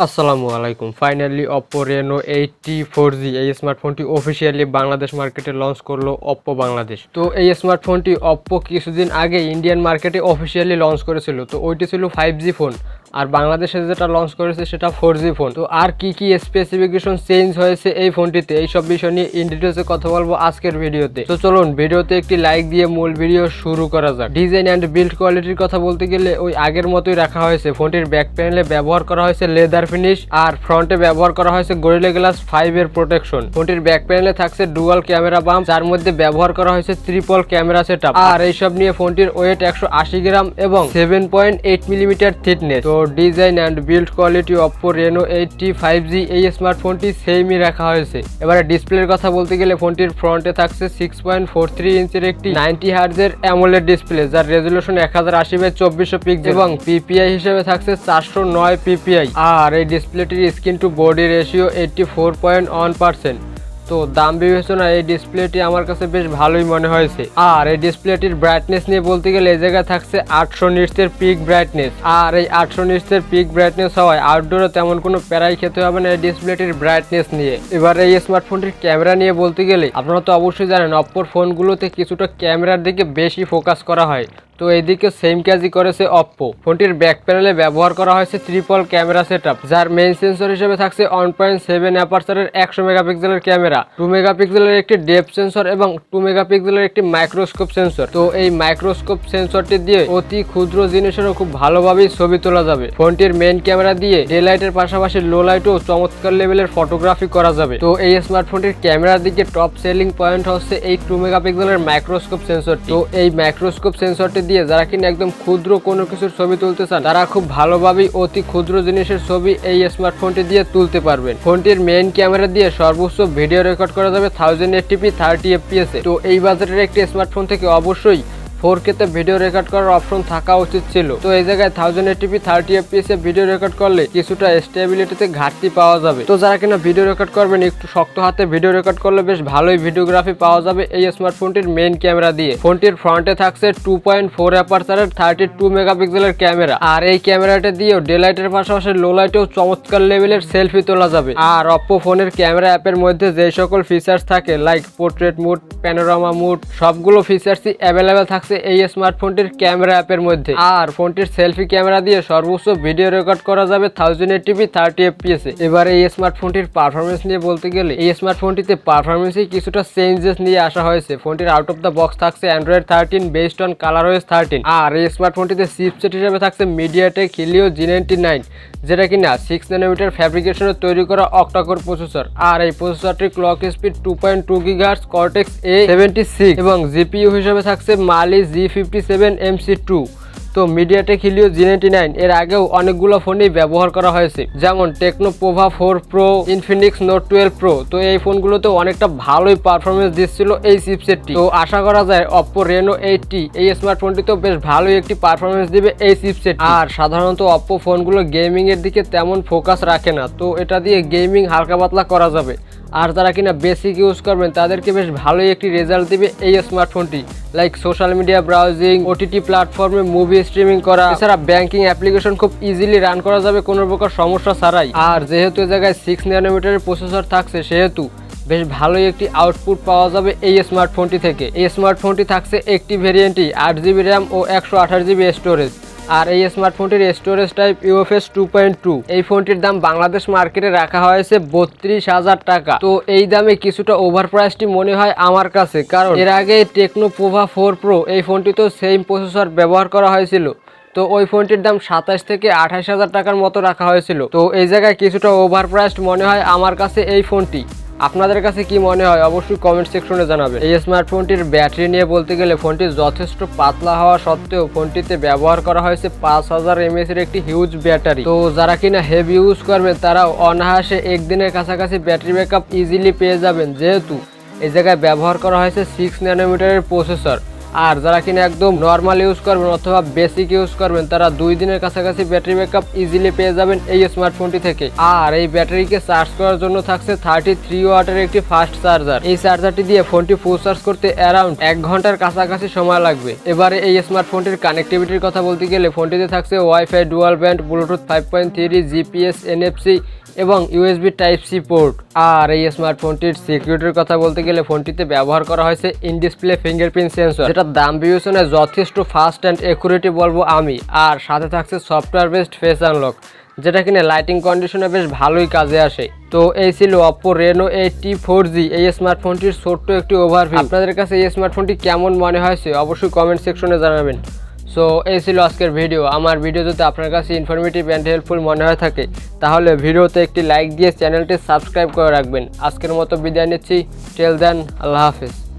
আসসালামু আলাইকুম। Finally Oppo Reno 80 4G এই স্মার্টফোনটি অফিসিয়ালি বাংলাদেশ মার্কেটে লঞ্চ করলো Oppo বাংলাদেশ। তো এই স্মার্টফোনটি Oppo কিছুদিন আগে ইন্ডিয়ান মার্কেটে অফিসিয়ালি লঞ্চ করেছিল। তো ওইটি ছিল 5G ফোন, আর বাংলাদেশে যেটা লঞ্চ করেছে সেটা 4G ফোন। তো আর কি কি স্পেসিফিকেশন চেঞ্জ হয়েছে এই ফোনটিতে, এইসব বিষয় নিয়ে ইন ডিটেলসে কথা বলবো আজকের ভিডিওতে। তো চলুন ভিডিওতে একটি লাইক দিয়ে মূল ভিডিও শুরু করা যাক। ডিজাইন অ্যান্ড বিল্ড কোয়ালিটির কথা বলতে গেলে ওই আগের মতোই রাখা হয়েছে। ফোনটির ব্যাক প্যানেলে ব্যবহার করা হয়েছে লেদার ফিনিশ, আর ফ্রন্টে ব্যবহার করা হয়েছে গরিলা গ্লাস 5 এর প্রোটেকশন। ফোনটির ব্যাক প্যানেলে থাকছে ডুয়াল ক্যামেরা বাম, যার মধ্যে ব্যবহার করা হয়েছে ট্রিপল ক্যামেরা সেটআপ। আর এইসব নিয়ে ফোনটির ওয়েট 180 গ্রাম এবং 7.8 মিলিমিটার থিকনেস। তো design and build quality Oppo Reno 80 5G এই স্মার্টফোনটি সেমই রাখা হয়েছে। এবারে ডিসপ্লের কথা বলতে গেলে ফোনটির ফ্রন্টে থাকছে 6.43 ইঞ্চের একটি 90Hz এর amoled ডিসপ্লে, যার রেজুলেশন 1080x2400 পিক্সেল এবং পিপিআই হিসেবে থাকছে 409 পিপিআই। আর এই ডিসপ্লেটির স্ক্রিন টু বডি রেশিও 84.1%। তো দাম বিবেচনায় এই ডিসপ্লেটি আমার কাছে বেশ ভালোই মনে হয়েছে। আর এই ডিসপ্লেটির ব্রাইটনেস নিয়ে বলতে গেলে এই জায়গায় থাকছে 800 নিটসের পিক ব্রাইটনেস। আর এই 800 নিটসের পিক ব্রাইটনেস হওয়ায় আউটডোরে তেমন কোনো প্যারাই খেতে হবে না এই ডিসপ্লেটির ব্রাইটনেস নিয়ে। এবার এই স্মার্টফোনটির ক্যামেরা নিয়ে বলতে গেলে আপনারা তো অবশ্যই জানেন অপ্পোর ফোনগুলোতে কিছুটা ক্যামেরার দিকে বেশি ফোকাস করা হয়। তো এইদিকে সেম কাজই করেছে Oppo। ফোনটির ব্যাক প্যানেলে ব্যবহার করা হয়েছে ট্রিপল ক্যামেরা সেটআপ, যার মেইন সেন্সর হিসেবে থাকছে 1.7 অ্যাপারচারের 100 মেগাপিক্সেলের ক্যামেরা, 2 মেগাপিক্সেলের একটি ডেপথ সেন্সর এবং 2 মেগাপিক্সেলের একটি মাইক্রোস্কোপ সেন্সর। তো এই মাইক্রোস্কোপ সেন্সরটি দিয়ে অতি ক্ষুদ্র জিনিসেরও খুব ভালোভাবেই ছবি তোলা যাবে। ফোনটির মেইন ক্যামেরা দিয়ে ডে লাইটের পাশাপাশি লো লাইটেও চমৎকার লেভেলের ফটোগ্রাফি করা যাবে। তো এই স্মার্টফোনটির ক্যামেরার দিকে টপ সেলিং পয়েন্ট হচ্ছে এই 2 মেগাপিক্সেলের মাইক্রোস্কোপ সেন্সরটি। তো এই মাইক্রোস্কোপ সেন্সরটি দিয়ে যারা কিনা একদম ক্ষুদ্র কোনো কিছুর ছবি তুলতে চান তারা খুব ভালোভাবেই অতি ক্ষুদ্র জিনিসের ছবি এই স্মার্টফোনটি দিয়ে তুলতে পারবেন। ফোনটির মেইন ক্যামেরা দিয়ে সর্বোচ্চ ভিডিও রেকর্ড করা যাবে 1080p 30 fps এ। তো এই বাজেটের একটি স্মার্টফোন থেকে অবশ্যই 4K তে ভিডিও রেকর্ড করার অপশন থাকা উচিত ছিল। তো এই জায়গায় 1080p 30 fps এ ভিডিও রেকর্ড করলে কিছুটা স্টেবিলিটিতে ঘাটতি পাওয়া যাবে। তো যারা কিনা ভিডিও রেকর্ড করবেন একটু শক্ত হাতে ভিডিও রেকর্ড করলে বেশ ভালোই ভিডিওগ্রাফি পাওয়া যাবে এই স্মার্টফোনটির মেইন ক্যামেরা দিয়ে। ফোনটির ফ্রন্টে থাকছে 2.4 অ্যাপারচারের 32 মেগাপিক্সেলের ক্যামেরা, আর এই ক্যামেরাটা দিয়েও ডে লাইটের পাশাপাশি লো লাইটেও চমৎকার লেভেলের সেলফি তোলা যাবে। আর Oppo ফোনের ক্যামেরা অ্যাপের মধ্যে যে সকল ফিচার্স থাকে like portrait mode, panorama mode, সবগুলো ফিচার্সই অ্যাভেলেবেল থাকছে এই স্মার্টফোনটির ক্যামেরা অ্যাপের মধ্যে। আর ফোনটির সেলফি ক্যামেরা দিয়ে সর্বোচ্চ ভিডিও রেকর্ড করা যাবে 1080p 30 fps এ। এবার এই স্মার্টফোনটির পারফরমেন্স নিয়ে বলতে গেলে এই স্মার্টফোনটিতে পারফরমেন্সে কিছুটা চেঞ্জেস নিয়ে আসা হয়েছে। ফোনটির আউট অফ দ্য বক্স থাকছে Android 13 বেসড অন ColorOS 13। আর এই স্মার্টফোনটিতে চিপসেট হিসেবে থাকছে MediaTek Helio G99, যেটা কিনা 6 nanometer ফ্যাব্রিকেশনে তৈরি করা অক্টাকোর প্রসেসর। আর এই প্রসেসরটির clock speed 2.2 GHz Cortex A76 এবং জিপিইউ হিসেবে থাকছে Mali G57 MC2। তো MediaTek Helio G99 এর আগেও অনেকগুলো ফোনেই ব্যবহার করা হয়েছে, যেমন techno Pova 4 Pro, Infinix Note 12 Pro। তো এই ফোনগুলোতে অনেকটা ভালোই পারফরমেন্স দিচ্ছিল এই চিপসেটটি। তো আশা করা যায় Oppo Reno 80 এই স্মার্টফোনটিতেও বেশ ভালোই একটি পারফরমেন্স দিবে এই চিপসেট। আর সাধারণত Oppo ফোনগুলো গেমিং এর দিকে তেমন ফোকাস রাখে না, তো এটা দিয়ে গেমিং হালকা পাতলা করা যাবে। আর যারা কিনা বেসিক ইউজ করবেন তাদেরকে বেশ ভালোই একটি রেজাল্ট দিবে এই স্মার্টফোনটি, like social media browsing, OTT প্ল্যাটফর্মে মুভি স্ট্রিমিং করা, এছাড়া ব্যাংকিং অ্যাপ্লিকেশন খুব ইজিলি রান করা যাবে কোনো প্রকার সমস্যা ছাড়াই। আর যেহেতু এ জায়গায় 6 ন্যানোমিটারের প্রসেসর থাকছে সেহেতু বেশ ভালোই একটি আউটপুট পাওয়া যাবে এই স্মার্টফোনটি থেকে। এই স্মার্টফোনটি থাকছে একটি ভেরিয়েন্টই 8GB র্যাম ও 128GB স্টোরেজ। আর এই স্মার্টফোনটির স্টোরেজ টাইপ UFS 2.2। এই ফোনটির দাম বাংলাদেশ মার্কেটে রাখা হয়েছে 32,000 টাকা। তো এই দামে কিছুটা ওভার প্রাইসটি মনে হয় আমার কাছে, কারণ এর আগে টেকনো পোভা 4 Pro এই ফোনটিতেও সেম প্রসেসর ব্যবহার করা হয়েছিল। তো ওই ফোনটির দাম 27 থেকে 28,000 টাকার মতো রাখা হয়েছিল। তো এই জায়গায় কিছুটা ওভার প্রাইসড মনে হয় আমার কাছে এই ফোনটি। আপনাদের কাছে কি মনে হয় অবশ্যই কমেন্ট সেকশনে জানাবেন। এই স্মার্টফোনটির ব্যাটারি নিয়ে বলতে গেলে ফোনটি যথেষ্ট পাতলা হওয়া সত্ত্বেও ফোনটিতে ব্যবহার করা হয়েছে 5000 mAh এর একটি হিউজ ব্যাটারি। তো যারা কিনা হেভি ইউজ করবেন তারা অনায়াসে একদিনের কাছাকাছি ব্যাটারি ব্যাকআপ ইজিলি পেয়ে যাবেন, যেহেতু এই জায়গায় ব্যবহার করা হয়েছে 6 ন্যানোমিটারের প্রসেসর। আর যারা কিনা একদম নর্মাল ইউজ করবেন অথবা বেসিক ইউজ করবেন তারা 2 দিনের কাছাকাছি ব্যাটারি ব্যাকআপ ইজিলি পেয়ে যাবেন এই স্মার্টফোনটি থেকে। আর এই ব্যাটারিকে চার্জ করার জন্য থাকছে 33 ওয়াটের একটি ফাস্ট চার্জার। এই চার্জারটি দিয়ে ফোনটি ফুল চার্জ করতে অ্যারাউন্ড 1 ঘন্টার কাছাকাছি সময় লাগবে। এবারে এই স্মার্টফোনটির কানেক্টিভিটির কথা বলতে গেলে ফোনটিতে থাকছে wifi dual band, Bluetooth 5.3, GPS, NFC এবং ইউএসবি টাইপ সি পোর্ট। আর এই স্মার্টফোনটির সিকিউরিটির কথা বলতে গেলে ফোনটিতে ব্যবহার করা হয়েছে ইন ডিসপ্লে ফিঙ্গারপ্রিন্ট সেন্সর, যেটা দাম বিবেচনায় যথেষ্ট ফাস্ট অ্যান্ড একুরেটি বলবো আমি। আর সাথে থাকছে সফটওয়্যার বেসড ফেস আনলক, যেটা কিনা লাইটিং কন্ডিশনে বেশ ভালোই কাজে আসে। তো এই ছিল Oppo Reno 80 4G এই স্মার্টফোনটির ছোট্ট একটি ওভারভিউ। আপনাদের কাছে এই স্মার্টফোনটি কেমন মনে হয়েছে অবশ্যই কমেন্ট সেকশনে জানাবেন। সো এই ছিল আজকের ভিডিও। আমার ভিডিও যদি আপনার কাছে ইনফরমেটিভ অ্যান্ড হেল্পফুল মনে হয়ে থাকে তাহলে ভিডিওতে একটি লাইক দিয়ে চ্যানেলটি সাবস্ক্রাইব করে রাখবেন। আজকের মতো বিদায় নিচ্ছি। টিল দেন, আল্লাহ হাফেজ।